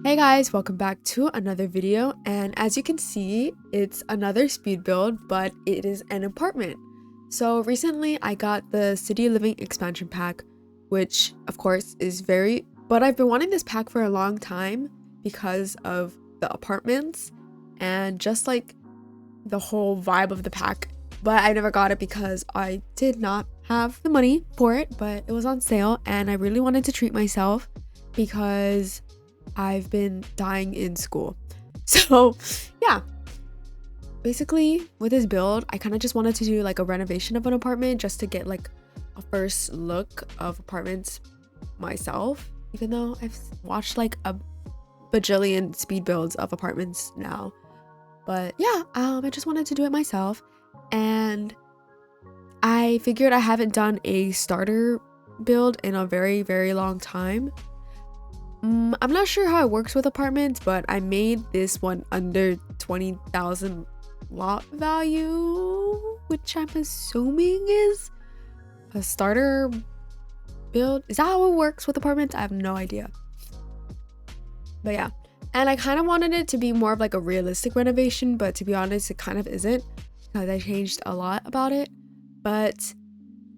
Hey guys, welcome back to another video, and as you can see, it's another speed build, but it is an apartment. So recently I got the City Living expansion pack, which of course is but I've been wanting this pack for a long time because of the apartments and just like the whole vibe of the pack. But I never got it because I did not have the money for it, but it was on sale and I really wanted to treat myself because I've been dying in school. So yeah, basically with this build, I kind of just wanted to do like a renovation of an apartment just to get like a first look of apartments myself, even though I've watched like a bajillion speed builds of apartments now. But yeah, I just wanted to do it myself, and I figured I haven't done a starter build in a very long time. I'm not sure how it works with apartments, but I made this one under 20,000 lot value, which I'm assuming is a starter build. Is that how it works with apartments? I have no idea. But yeah, and I kind of wanted it to be more of like a realistic renovation, but to be honest, it kind of isn't because I changed a lot about it. But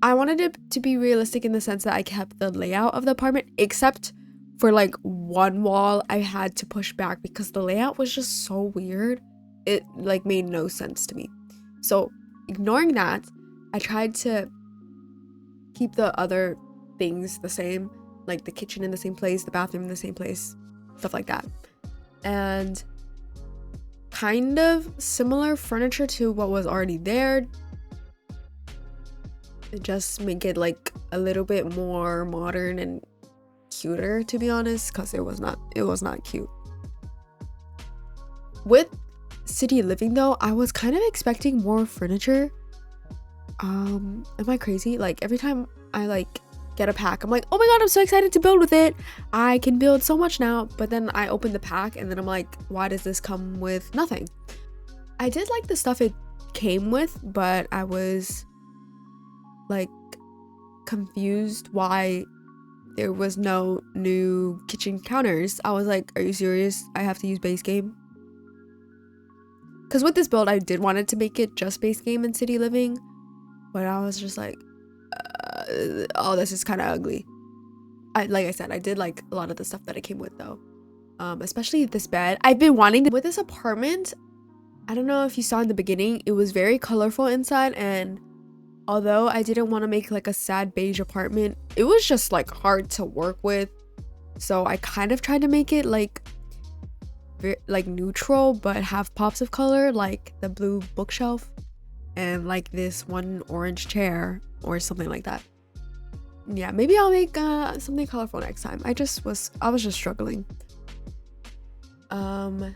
I wanted it to be realistic in the sense that I kept the layout of the apartment, except for like one wall I had to push back because the layout was just so weird. It like made no sense to me. So ignoring that, I tried to keep the other things the same, like the kitchen in the same place, the bathroom in the same place, stuff like that. And kind of similar furniture to what was already there. Just make it like a little bit more modern and cuter, to be honest, because it was not cute. With City Living though, I was kind of expecting more furniture. Am I crazy? Like every time I like get a pack, I'm like, oh my god, I'm so excited to build with it. I can build so much now. But then I open the pack and then I'm like, why does this come with nothing? I did like the stuff it came with, but I was like confused why there was no new kitchen counters. I was like, are you serious? I have to use base game? Because with this build, I did wanted to make it just base game and City Living, but I was just like, oh, this is kind of ugly. Like I said, I did like a lot of the stuff that it came with though, especially this bed. I've been wanting to, with this apartment, I don't know if you saw in the beginning, it was very colorful inside, and although I didn't want to make like a sad beige apartment, it was just like hard to work with. So I kind of tried to make it like neutral, but have pops of color, like the blue bookshelf and like this one orange chair or something like that. Yeah, maybe I'll make something colorful next time. I was just struggling. And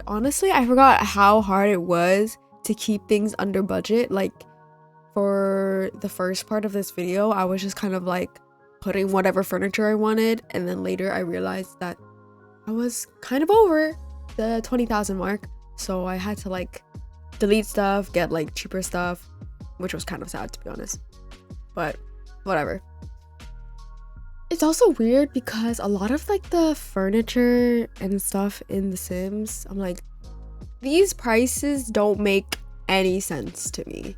honestly, I forgot how hard it was to keep things under budget. Like for the first part of this video, I was just kind of like putting whatever furniture I wanted, and then later I realized that I was kind of over the 20,000 mark, so I had to like delete stuff, get like cheaper stuff, which was kind of sad, to be honest, but whatever. It's also weird because a lot of like the furniture and stuff in The Sims, I'm like, these prices don't make any sense to me.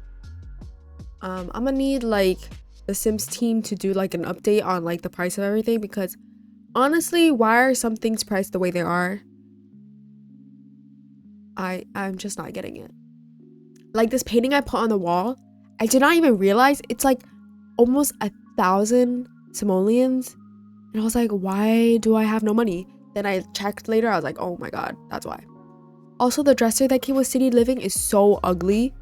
I'm gonna need like the Sims team to do like an update on like the price of everything, because honestly, why are some things priced the way they are? I'm just not getting it. Like this painting I put on the wall, I did not even realize it's like almost 1,000 simoleons, and I was like, why do I have no money? Then I checked later, I was like, oh my god, that's why. Also, the dresser that came with City Living is so ugly.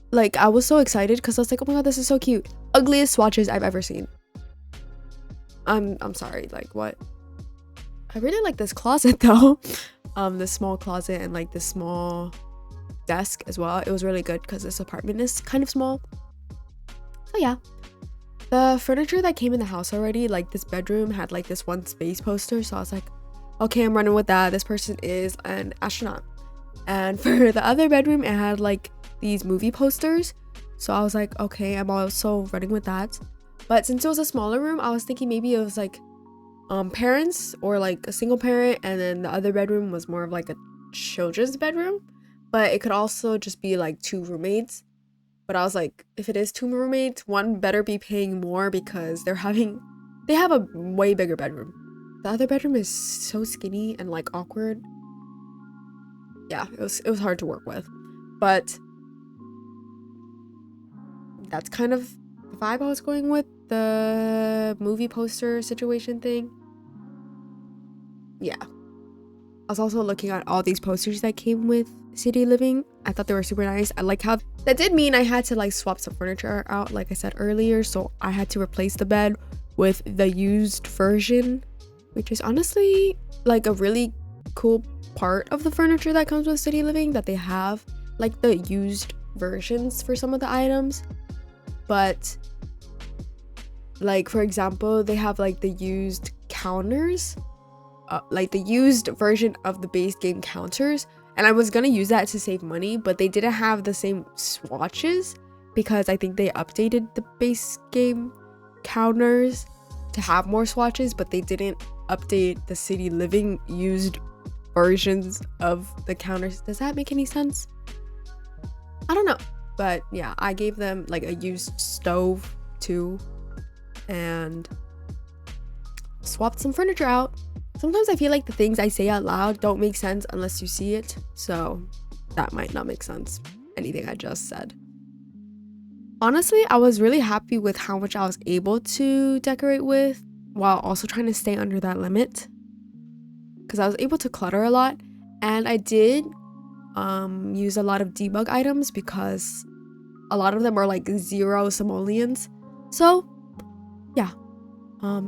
Like I was so excited because I was like, oh my god, this is so cute. Ugliest swatches I've ever seen. I'm sorry, like what? I really like this closet though. This small closet and like this small desk as well. It was really good because this apartment is kind of small. So yeah, the furniture that came in the house already, like this bedroom had like this one space poster, so I was like, okay, I'm running with that. This person is an astronaut. And for the other bedroom, it had like these movie posters, so I was like, okay, I'm also running with that. But since it was a smaller room, I was thinking maybe it was like parents or like a single parent, and then the other bedroom was more of like a children's bedroom, but it could also just be like 2 roommates. But I was like, if it is 2 roommates, one better be paying more because they have a way bigger bedroom. The other bedroom is so skinny and like awkward. Yeah, it was hard to work with. But that's kind of the vibe I was going with, the movie poster situation thing. Yeah. I was also looking at all these posters that came with City Living. I thought they were super nice. I like how that did mean I had to like swap some furniture out, like I said earlier. So I had to replace the bed with the used version, which is honestly like a really cool part of the furniture that comes with City Living, that they have like the used versions for some of the items. But like, for example, they have like the used counters, like the used version of the base game counters, and I was gonna use that to save money, but they didn't have the same swatches because I think they updated the base game counters to have more swatches, but they didn't update the City Living used versions of the counters. Does that make any sense? I don't know, but yeah, I gave them like a used stove too and swapped some furniture out. Sometimes I feel like the things I say out loud don't make sense unless you see it, so that might not make sense, anything I just said. Honestly, I was really happy with how much I was able to decorate with while also trying to stay under that limit, because I was able to clutter a lot, and I did use a lot of debug items because a lot of them are like 0 simoleons. So yeah,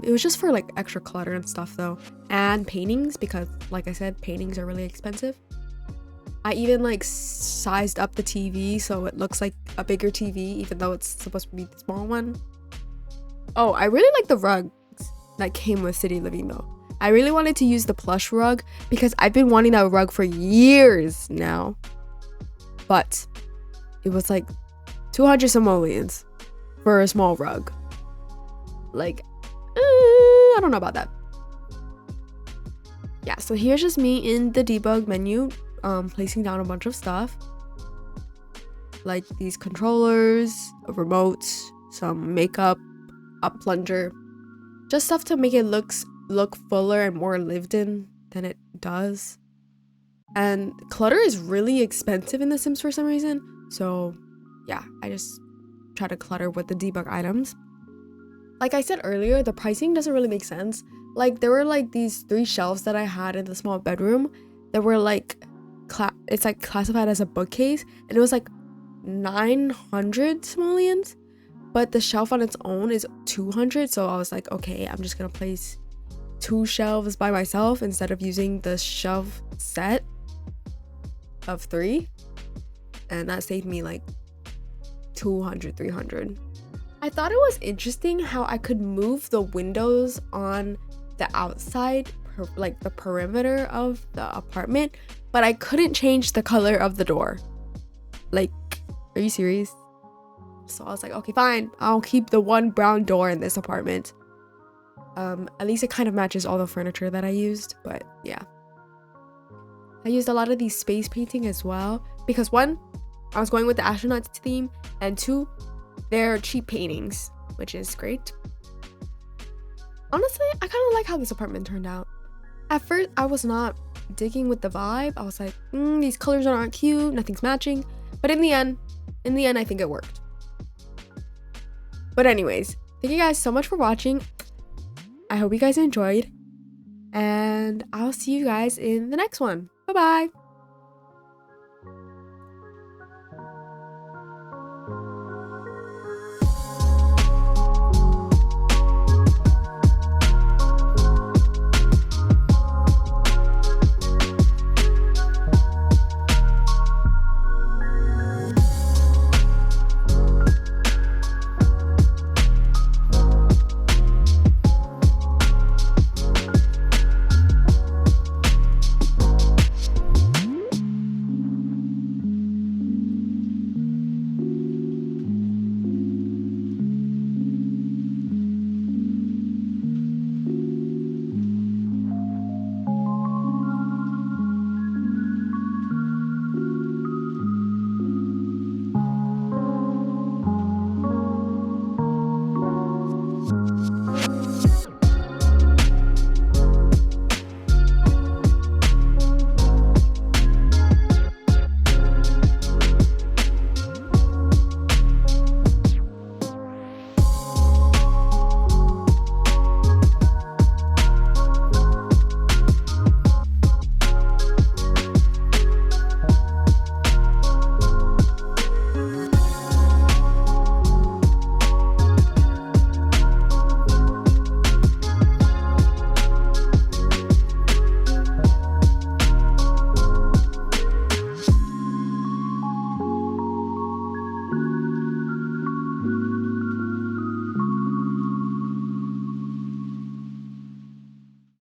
it was just for like extra clutter and stuff though, and paintings, because like I said, paintings are really expensive. I even like sized up the TV so it looks like a bigger TV even though it's supposed to be the small one. Oh, I really like the rugs that came with City Living though. I really wanted to use the plush rug because I've been wanting that rug for years now, but it was like 200 simoleons for a small rug. Like, I don't know about that. Yeah, so here's just me in the debug menu, placing down a bunch of stuff like these controllers, a remote, some makeup, a plunger, just stuff to make it look fuller and more lived in than it does. And clutter is really expensive in The Sims for some reason, so yeah, I just try to clutter with the debug items. Like I said earlier, the pricing doesn't really make sense. Like, there were like these 3 shelves that I had in the small bedroom that were like it's like classified as a bookcase, and it was like 900 simoleons, but the shelf on its own is 200. So I was like, okay, I'm just gonna place 2 shelves by myself instead of using the shelf set of 3, and that saved me like 200, 300. I thought it was interesting how I could move the windows on the outside, like the perimeter of the apartment, but I couldn't change the color of the door. Like, are you serious? So I was like, okay, fine, I'll keep the one brown door in this apartment. At least it kind of matches all the furniture that I used, but yeah. I used a lot of these space painting as well because 1, I was going with the astronauts theme, and 2, they're cheap paintings, which is great. Honestly, I kind of like how this apartment turned out. At first, I was not digging with the vibe. I was like, these colors aren't cute, nothing's matching. But in the end, I think it worked. But anyways, thank you guys so much for watching. I hope you guys enjoyed, and I'll see you guys in the next one. Bye-bye.